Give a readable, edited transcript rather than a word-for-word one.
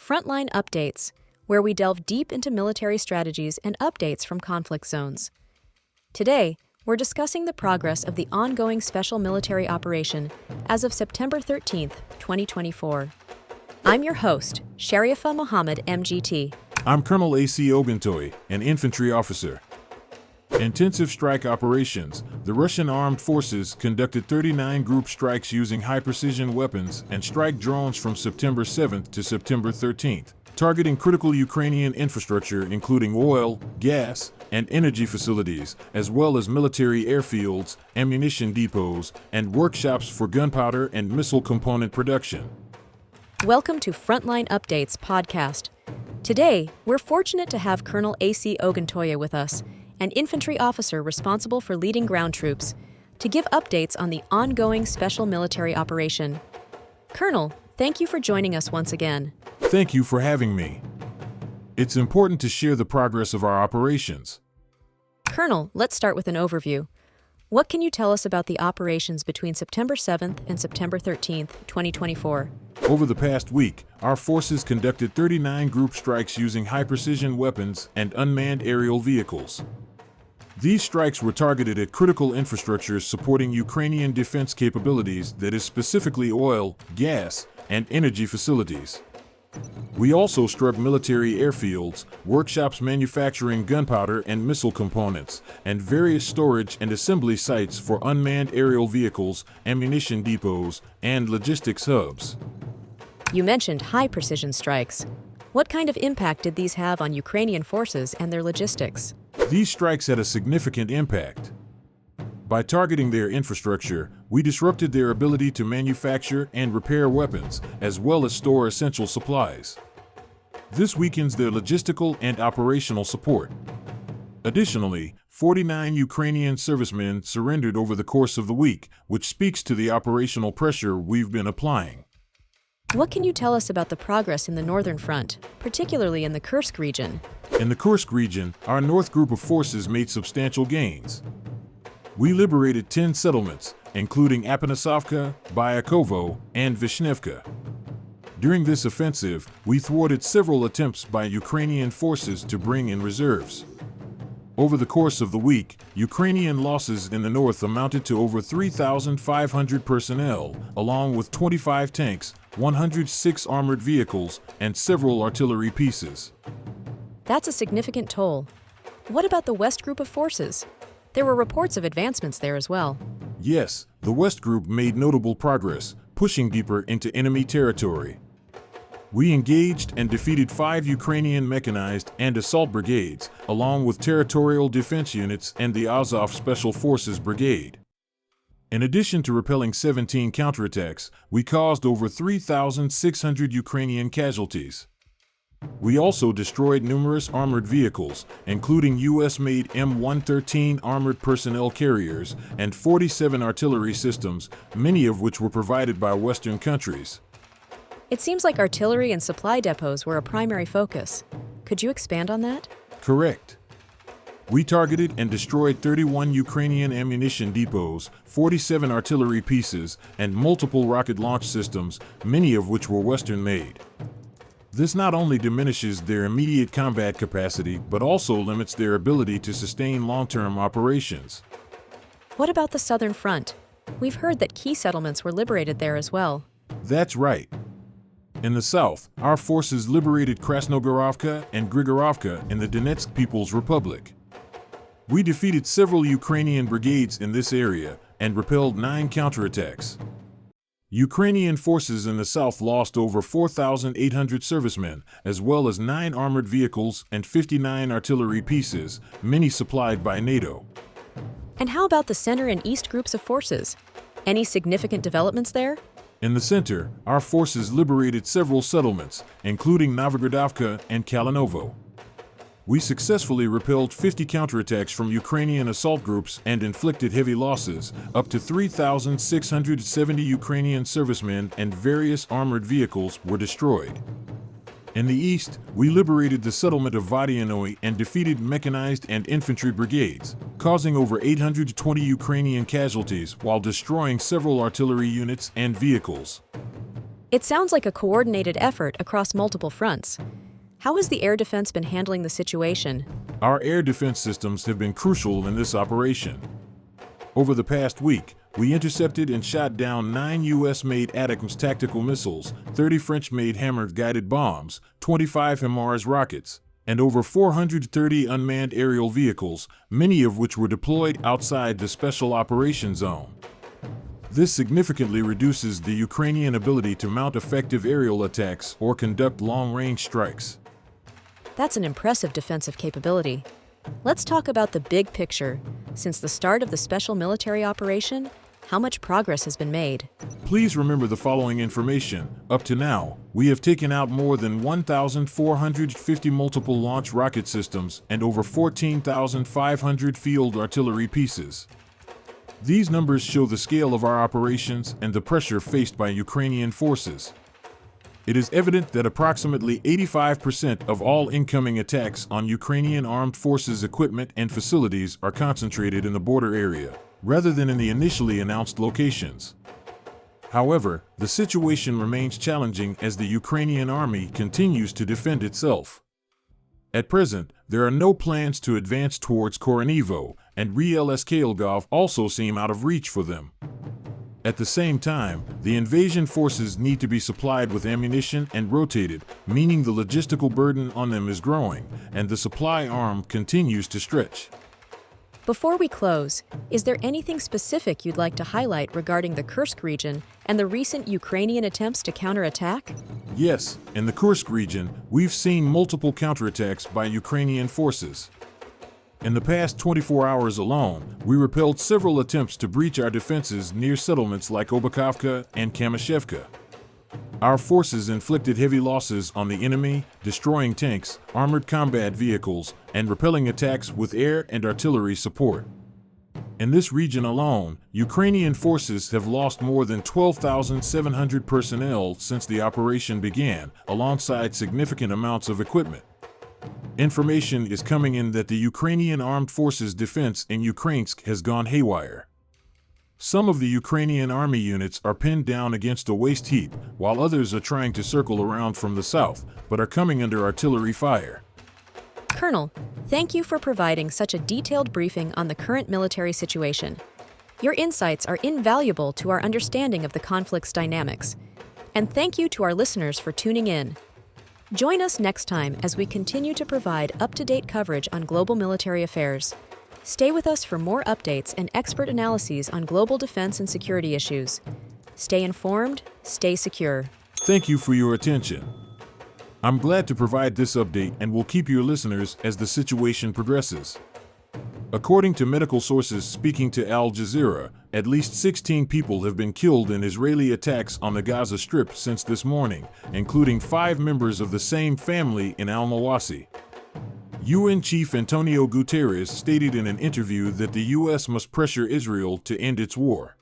Frontline Updates, where we delve deep into military strategies and updates from conflict zones. Today, we're discussing the progress of the ongoing special military operation as of September 13th, 2024. I'm your host, Sharifa Mohammed, MGT. I'm Colonel AUC Oguntoye, an infantry officer. Intensive strike operations. The Russian armed forces conducted 39 group strikes using high-precision weapons and strike drones from September 7th to September 13th, targeting critical Ukrainian infrastructure including oil, gas, and energy facilities, as well as military airfields, ammunition depots, and workshops for gunpowder and missile component production. Welcome to Frontline Updates podcast. Today, we're fortunate to have Colonel AUC Oguntoye with us, an infantry officer responsible for leading ground troops, to give updates on the ongoing special military operation. Colonel, thank you for joining us once again. Thank you for having me. It's important to share the progress of our operations. Colonel, let's start with an overview. What can you tell us about the operations between September 7th and September 13th, 2024? Over the past week, our forces conducted 39 group strikes using high-precision weapons and unmanned aerial vehicles. These strikes were targeted at critical infrastructures supporting Ukrainian defense capabilities, that is specifically oil, gas, and energy facilities. We also struck military airfields, workshops manufacturing gunpowder and missile components, and various storage and assembly sites for unmanned aerial vehicles, ammunition depots, and logistics hubs. You mentioned high-precision strikes. What kind of impact did these have on Ukrainian forces and their logistics? These strikes had a significant impact. By targeting their infrastructure, we disrupted their ability to manufacture and repair weapons, as well as store essential supplies. This weakens their logistical and operational support. Additionally, 49 Ukrainian servicemen surrendered over the course of the week, which speaks to the operational pressure we've been applying. What can you tell us about the progress in the Northern Front, particularly in the Kursk region? In the Kursk region, our North group of forces made substantial gains. We liberated 10 settlements, including Apanasovka, Byakovo, and Vishnevka. During this offensive, we thwarted several attempts by Ukrainian forces to bring in reserves. Over the course of the week, Ukrainian losses in the north amounted to over 3,500 personnel, along with 25 tanks, 106 armored vehicles, and several artillery pieces. That's a significant toll. What about the West group of forces? There were reports of advancements there as well. Yes, the West Group made notable progress, pushing deeper into enemy territory. We engaged and defeated 5 Ukrainian mechanized and assault brigades, along with territorial defense units and the Azov Special Forces Brigade. In addition to repelling 17 counterattacks, we caused over 3,600 Ukrainian casualties. We also destroyed numerous armored vehicles, including U.S.-made M113 armored personnel carriers and 47 artillery systems, many of which were provided by Western countries. It seems like artillery and supply depots were a primary focus. Could you expand on that? Correct. We targeted and destroyed 31 Ukrainian ammunition depots, 47 artillery pieces, and multiple rocket launch systems, many of which were Western-made. This not only diminishes their immediate combat capacity, but also limits their ability to sustain long-term operations. What about the Southern Front? We've heard that key settlements were liberated there as well. That's right. In the south, our forces liberated Krasnogorovka and Grigorovka in the Donetsk People's Republic. We defeated several Ukrainian brigades in this area and repelled 9 counterattacks. Ukrainian forces in the south lost over 4,800 servicemen, as well as 9 armored vehicles and 59 artillery pieces, many supplied by NATO. And how about the center and east groups of forces? Any significant developments there? In the center, our forces liberated several settlements, including Novogradovka and Kalinovo. We successfully repelled 50 counterattacks from Ukrainian assault groups and inflicted heavy losses. Up to 3,670 Ukrainian servicemen and various armored vehicles were destroyed. In the east, we liberated the settlement of Vodianoe and defeated mechanized and infantry brigades, causing over 820 Ukrainian casualties while destroying several artillery units and vehicles. It sounds like a coordinated effort across multiple fronts. How has the air defense been handling the situation? Our air defense systems have been crucial in this operation. Over the past week, we intercepted and shot down 9 U.S.-made ATACMS tactical missiles, 30 French-made Hammer-guided bombs, 25 HIMARS rockets, and over 430 unmanned aerial vehicles, many of which were deployed outside the Special Operations Zone. This significantly reduces the Ukrainian ability to mount effective aerial attacks or conduct long-range strikes. That's an impressive defensive capability. Let's talk about the big picture. Since the start of the special military operation, how much progress has been made? Please remember the following information. Up to now, we have taken out more than 1,450 multiple launch rocket systems and over 14,500 field artillery pieces. These numbers show the scale of our operations and the pressure faced by Ukrainian forces. It is evident that approximately 85% of all incoming attacks on Ukrainian armed forces equipment and facilities are concentrated in the border area, rather than in the initially announced locations. However, the situation remains challenging as the Ukrainian army continues to defend itself. At present, there are no plans to advance towards Korenivo, and Rielsk-Kalgov also seem out of reach for them. At the same time, the invasion forces need to be supplied with ammunition and rotated, meaning the logistical burden on them is growing, and the supply arm continues to stretch. Before we close, is there anything specific you'd like to highlight regarding the Kursk region and the recent Ukrainian attempts to counterattack? Yes, in the Kursk region, we've seen multiple counterattacks by Ukrainian forces. In the past 24 hours alone, we repelled several attempts to breach our defenses near settlements like Obukovka and Kamyshevka. Our forces inflicted heavy losses on the enemy, destroying tanks, armored combat vehicles, and repelling attacks with air and artillery support. In this region alone, Ukrainian forces have lost more than 12,700 personnel since the operation began, alongside significant amounts of equipment. Information is coming in that the Ukrainian armed forces defense in Ukrainsk has gone haywire. Some of the Ukrainian army units are pinned down against a waste heap, while others are trying to circle around from the south, but are coming under artillery fire. Colonel, thank you for providing such a detailed briefing on the current military situation. Your insights are invaluable to our understanding of the conflict's dynamics. And thank you to our listeners for tuning in. Join us next time as we continue to provide up-to-date coverage on global military affairs. Stay with us for more updates and expert analyses on global defense and security issues. Stay informed, stay secure. Thank you for your attention. I'm glad to provide this update and will keep your listeners as the situation progresses. According to medical sources speaking to Al Jazeera, at least 16 people have been killed in Israeli attacks on the Gaza Strip since this morning, including 5 members of the same family in Al-Mawasi. UN Chief Antonio Guterres stated in an interview that the U.S. must pressure Israel to end its war.